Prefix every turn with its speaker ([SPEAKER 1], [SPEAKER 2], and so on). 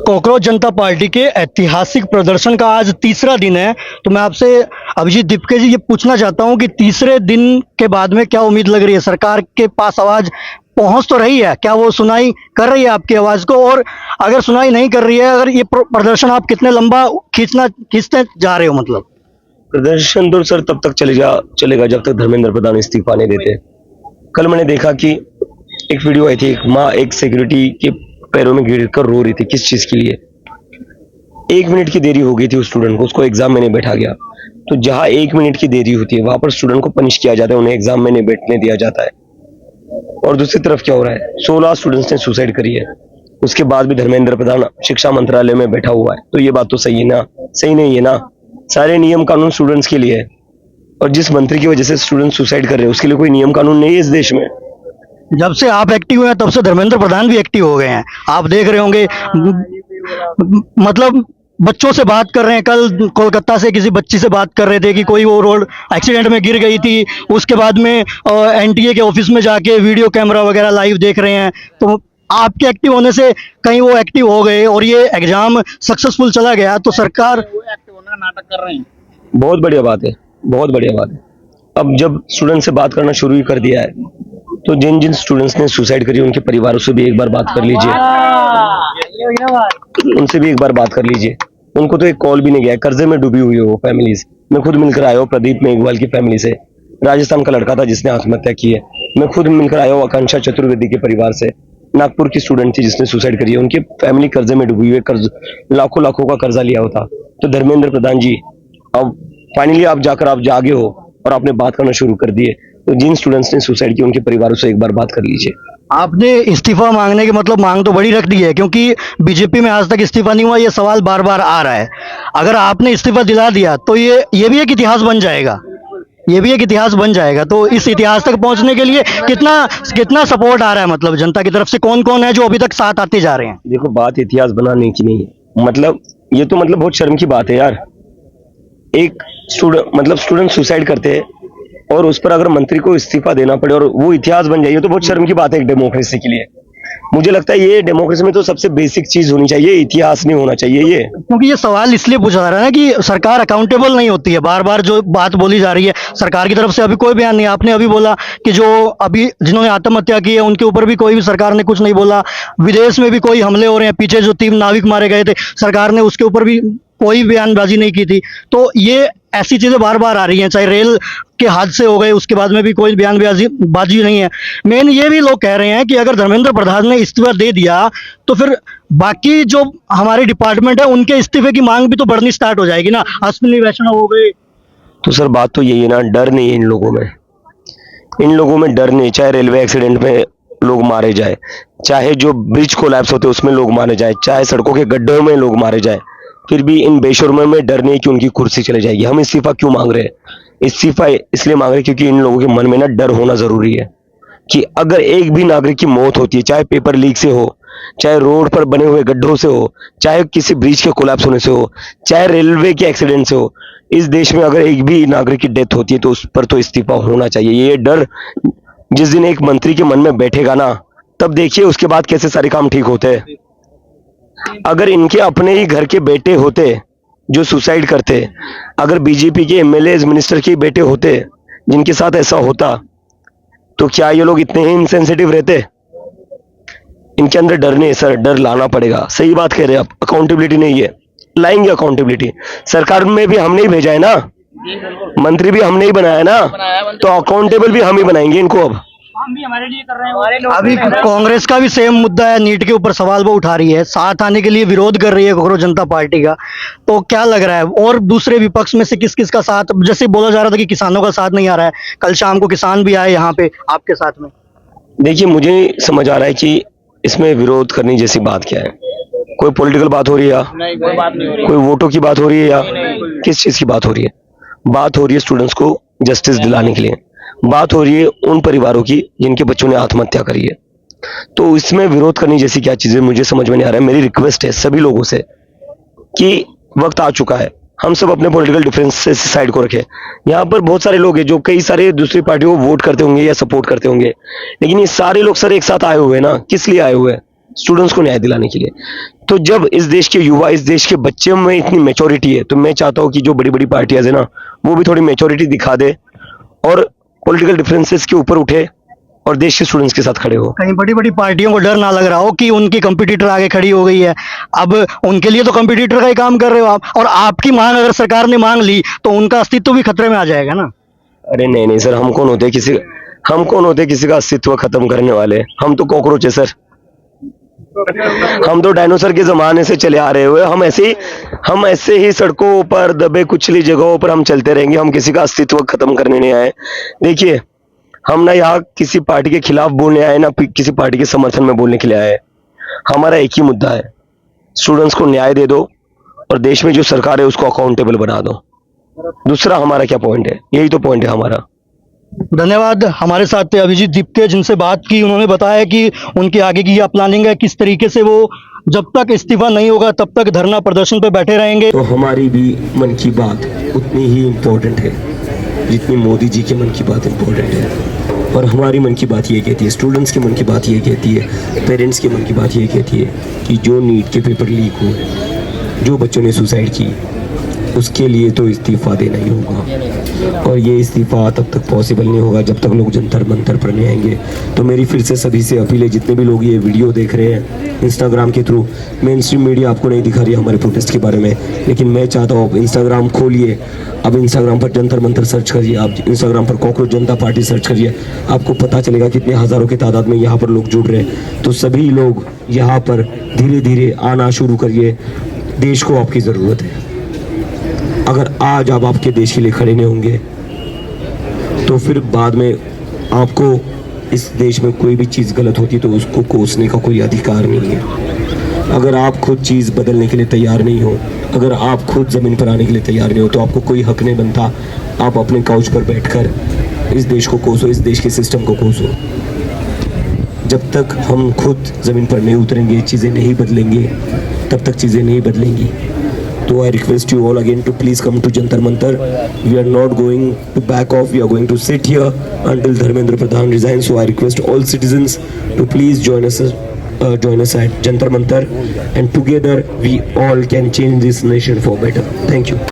[SPEAKER 1] Cockroach जनता party के ऐतिहासिक प्रदर्शन का आज तीसरा दिन है। तो मैं आपसे अभिजीत दीपके जी ये पूछना चाहता हूं कि तीसरे दिन के बाद में क्या उम्मीद लग रही है? सरकार के पास आवाज पहुंच तो रही है, क्या वो सुनाई कर रही है आपकी आवाज को? और अगर सुनाई नहीं कर रही है, अगर ये प्रदर्शन आप कितने लंबा खींचते जा रहे हो? मतलब
[SPEAKER 2] प्रदर्शन तो सर तब तक चलेगा जब तक धर्मेंद्र प्रधान इस्तीफा नहीं देते। कल मैंने देखा कि एक वीडियो आई थी, एक माँ एक सिक्योरिटी के पैरों में गिर कर रो रही थी। किस चीज के लिए? 1 मिनट की देरी हो गई थी उस स्टूडेंट को, उसको एग्जाम में नहीं बैठा गया। तो जहां 1 मिनट की देरी होती है वहां पर स्टूडेंट को पनिश किया जाता है, उन्हें एग्जाम में नहीं बैठने दिया जाता है। और दूसरी तरफ क्या हो रहा है, 16 स्टूडेंट्स ने सुसाइड करी है, उसके बाद भी धर्मेंद्र प्रधान शिक्षा मंत्रालय में बैठा हुआ है। तो ये बात तो सही है ना? सही नहीं है ना? सारे नियम कानून स्टूडेंट्स के लिए है, और जिस मंत्री की वजह से स्टूडेंट सुसाइड कर रहे हैं उसके लिए कोई नियम कानून नहीं है इस देश में।
[SPEAKER 1] जब से आप एक्टिव हुए हैं तब से धर्मेंद्र प्रधान भी एक्टिव हो गए हैं। आप देख रहे होंगे, मतलब बच्चों से बात कर रहे हैं। कल कोलकाता से किसी बच्ची से बात कर रहे थे कि कोई वो रोड एक्सीडेंट में गिर गई थी, उसके बाद में एनटीए के ऑफिस में जाके वीडियो कैमरा वगैरह लाइव देख रहे हैं। तो आपके एक्टिव होने से कहीं वो एक्टिव हो गए और ये एग्जाम सक्सेसफुल चला गया, तो सरकार
[SPEAKER 3] एक्टिव होने का नाटक कर रहे हैं।
[SPEAKER 2] बहुत बढ़िया बात है, बहुत बढ़िया बात है। अब जब स्टूडेंट से बात करना शुरू ही कर दिया है, तो जिन जिन स्टूडेंट्स ने सुसाइड करी उनके परिवारों से भी एक बार बात कर लीजिए, उनसे भी एक बार बात कर लीजिए। उनको तो एक कॉल भी नहीं गया, कर्जे में डूबी हुई है वो फैमिलीज। मैं खुद मिलकर आया हूँ प्रदीप मेघवाल की फैमिली से, राजस्थान का लड़का था जिसने आत्महत्या की है। मैं खुद मिलकर आया हूँ आकांक्षा चतुर्वेदी के परिवार से, नागपुर की स्टूडेंट थी जिसने सुसाइड करी है। उनकी फैमिली कर्जे में डूबी हुई है, कर्ज लाखों लाखों का कर्जा लिया होता। तो धर्मेंद्र प्रधान जी, अब फाइनली आप जागे हो और आपने बात करना शुरू कर दिए। तो जिन स्टूडेंट्स ने सुसाइड किया उनके परिवारों से एक बार बात कर लीजिए।
[SPEAKER 1] आपने इस्तीफा मांगने के मतलब मांग तो बड़ी रख दी है, क्योंकि बीजेपी में आज तक इस्तीफा नहीं हुआ, ये सवाल बार बार आ रहा है। अगर आपने इस्तीफा दिला दिया तो ये भी एक इतिहास बन जाएगा, ये भी एक इतिहास बन जाएगा। तो इस इतिहास तक पहुंचने के लिए कितना सपोर्ट आ रहा है, मतलब जनता की तरफ से कौन कौन है जो अभी तक साथ आते जा रहे हैं?
[SPEAKER 2] देखो, बात इतिहास बनाने की नहीं है, मतलब ये तो मतलब बहुत शर्म की बात है यार। एक स्टूडेंट सुसाइड करते हैं और उस पर अगर मंत्री को इस्तीफा देना पड़े और वो इतिहास बन जाए, ये तो बहुत शर्म की बात है एक डेमोक्रेसी के लिए। मुझे लगता है ये डेमोक्रेसी में तो सबसे बेसिक चीज होनी चाहिए, इतिहास नहीं होना चाहिए ये।
[SPEAKER 1] क्योंकि ये सवाल इसलिए पूछा जा रहा है ना कि सरकार अकाउंटेबल नहीं होती है। बार बार जो बात बोली जा रही है सरकार की तरफ से, अभी कोई बयान नहीं। आपने अभी बोला कि जो अभी जिन्होंने आत्महत्या की है उनके ऊपर भी कोई भी सरकार ने कुछ नहीं बोला। विदेश में भी कोई हमले हो रहे हैं, पीछे जो 3 नाविक मारे गए थे, सरकार ने उसके ऊपर भी कोई बयानबाजी नहीं की थी। तो ये ऐसी चीजें बार बार आ रही हैं, चाहे रेल के हादसे हो गए उसके बाद में भी कोई बयानबाजी नहीं है। मेन ये भी लोग कह रहे हैं कि अगर धर्मेंद्र प्रधान ने इस्तीफा दे दिया तो फिर बाकी जो हमारे डिपार्टमेंट है उनके इस्तीफे की मांग भी तो बढ़नी स्टार्ट हो जाएगी ना। अश्विनी वैष्णव हो गए।
[SPEAKER 2] तो सर बात तो यही है ना, डर नहीं है इन लोगों में डर नहीं। चाहे रेलवे एक्सीडेंट में लोग मारे जाए, चाहे जो ब्रिज कोलैप्स होते उसमें लोग मारे जाए, चाहे सड़कों के गड्ढों में लोग मारे जाए, फिर भी इन बेशर्मों में डर नहीं कि उनकी कुर्सी चले जाएगी। हम इस्तीफा क्यों मांग रहे हैं? इस्तीफा इसलिए मांग रहे हैं क्योंकि इन लोगों के मन में ना डर होना जरूरी है कि अगर एक भी नागरिक की मौत होती है, चाहे पेपर लीक से हो, चाहे रोड पर बने हुए गड्ढों से हो, चाहे किसी ब्रिज के कोलैप्स होने से हो, चाहे रेलवे के एक्सीडेंट से हो, इस देश में अगर एक भी नागरिक की डेथ होती है तो उस पर तो इस्तीफा होना चाहिए। ये डर जिस दिन एक मंत्री के मन में बैठेगा ना, तब देखिए उसके बाद कैसे सारे काम ठीक होते हैं। अगर इनके अपने ही घर के बेटे होते जो सुसाइड करते, अगर बीजेपी के एमएलए मिनिस्टर के बेटे होते जिनके साथ ऐसा होता, तो क्या ये लोग इतने ही इनसेंसिटिव रहते? इनके अंदर डर नहीं है सर, डर लाना पड़ेगा। सही बात कह रहे हैं आप, अकाउंटेबिलिटी नहीं है, लाएंगे अकाउंटेबिलिटी। सरकार में भी हमने ही भेजा है ना, मंत्री भी हमने ही बनाया ना, तो अकाउंटेबल भी हम ही बनाएंगे इनको। अब
[SPEAKER 3] हम भी हमारे लिए कर रहे हैं।
[SPEAKER 1] अभी कांग्रेस का भी सेम मुद्दा है, नीट के ऊपर सवाल वो उठा रही है, साथ आने के लिए विरोध कर रही है कॉकरोच जनता पार्टी का। तो क्या लग रहा है और दूसरे विपक्ष में से किस किस का साथ? जैसे बोला जा रहा था कि किसानों का साथ नहीं आ रहा है, कल शाम को किसान भी आए यहाँ पे आपके साथ में।
[SPEAKER 2] देखिए, मुझे समझ आ रहा है कि इसमें विरोध करने जैसी बात क्या है। कोई पॉलिटिकल बात हो रही है या
[SPEAKER 3] नहीं, कोई बात नहीं हो रही।
[SPEAKER 2] कोई वोटों की बात हो रही है या किस चीज की बात हो रही है? बात हो रही है स्टूडेंट्स को जस्टिस दिलाने के लिए, बात हो रही है उन परिवारों की जिनके बच्चों ने आत्महत्या करी है। तो इसमें विरोध करने जैसी क्या चीजें मुझे समझ में नहीं आ रहा है। मेरी रिक्वेस्ट है सभी लोगों से कि वक्त आ चुका है, हम सब अपने पॉलिटिकल डिफरेंसेस साइड को रखें। यहाँ पर बहुत सारे लोग हैं जो कई सारे दूसरी पार्टियों को वोट करते होंगे या सपोर्ट करते होंगे, लेकिन ये सारे लोग सर एक साथ आए हुए हैं ना, किस लिए आए हुए हैं? स्टूडेंट्स को न्याय दिलाने के लिए। तो जब इस देश के युवा, इस देश के बच्चे में इतनी मेच्योरिटी है, तो मैं चाहता हूँ कि जो बड़ी बड़ी पार्टियां है ना, वो भी थोड़ी मेच्योरिटी दिखा दे और पॉलिटिकल डिफरेंसेस के ऊपर उठे और देश के स्टूडेंट्स के साथ खड़े हो।
[SPEAKER 1] कहीं बड़ी बड़ी पार्टियों को डर ना लग रहा हो कि उनकी कंपटीटर आगे खड़ी हो गई है, अब उनके लिए तो कंपटीटर का ही काम कर रहे हो आप, और आपकी मांग अगर सरकार ने मांग ली तो उनका अस्तित्व भी खतरे में आ जाएगा ना।
[SPEAKER 2] अरे नहीं नहीं सर, हम कौन होते किसी का अस्तित्व खत्म करने वाले? हम तो कॉकरोच है सर, हम तो डायनासोर के जमाने से चले आ रहे हुए। हम ऐसे ही सड़कों पर दबे कुचली जगहों पर हम चलते रहेंगे। हम किसी का अस्तित्व खत्म करने नहीं आए। देखिए, हम ना यहाँ किसी पार्टी के खिलाफ बोलने आए, ना किसी पार्टी के समर्थन में बोलने के लिए आए। हमारा एक ही मुद्दा है, स्टूडेंट्स को न्याय दे दो और देश में जो सरकार है उसको अकाउंटेबल बना दो। दूसरा हमारा क्या पॉइंट है? यही तो पॉइंट है हमारा।
[SPEAKER 1] धन्यवाद। हमारे साथ थे अभिजीत दीप्ते, जिनसे बात की, उन्होंने बताया कि उनकी आगे की क्या प्लानिंग है, किस तरीके से वो जब तक इस्तीफा नहीं होगा तब तक धरना प्रदर्शन पे बैठे रहेंगे।
[SPEAKER 2] तो हमारी भी मन की बात उतनी ही इम्पोर्टेंट है जितनी मोदी जी के मन की बात इम्पोर्टेंट है। और हमारी मन की बात ये कहती है, स्टूडेंट्स के मन की बात ये कहती है, पेरेंट्स के मन की बात ये कहती है कि जो नीट के पेपर लीक हुए, जो बच्चों ने सुसाइड की, उसके लिए तो इस्तीफा देना ही होगा। और ये इस्तीफा तब तक पॉसिबल नहीं होगा जब तक लोग जंतर मंतर पर नहीं आएंगे। तो मेरी फिर से सभी से अपील है, जितने भी लोग ये वीडियो देख रहे हैं इंस्टाग्राम के थ्रू, मेन स्ट्रीम मीडिया आपको नहीं दिखा रही है हमारे प्रोटेस्ट के बारे में, लेकिन मैं चाहता हूँ आप इंस्टाग्राम खोलिए, अब इंस्टाग्राम पर जंतर मंतर सर्च करिए, आप इंस्टाग्राम पर कॉकरोच जनता पार्टी सर्च करिए, आपको पता चलेगा कितने हज़ारों की तादाद में यहाँ पर लोग जुड़ रहे हैं। तो सभी लोग यहाँ पर धीरे धीरे आना शुरू करिए। देश को आपकी ज़रूरत है। अगर आज आप आपके देश के लिए खड़े नहीं होंगे तो फिर बाद में आपको इस देश में कोई भी चीज़ गलत होती तो उसको कोसने का कोई अधिकार नहीं है। अगर आप खुद चीज़ बदलने के लिए तैयार नहीं हो, अगर आप खुद ज़मीन पर आने के लिए तैयार नहीं हो, तो आपको कोई हक नहीं बनता आप अपने काउच पर बैठकर इस देश को कोसो, इस देश के सिस्टम को कोसो। जब तक हम खुद ज़मीन पर नहीं उतरेंगे, चीज़ें नहीं बदलेंगे, तब तक चीज़ें नहीं बदलेंगी। So I request you all again to please come to Jantar Mantar. We are not going to back off. We are going to sit here until Dharmendra Pradhan resigns. So I request all citizens to please join us at Jantar Mantar, and together we all can change this nation for better. Thank you.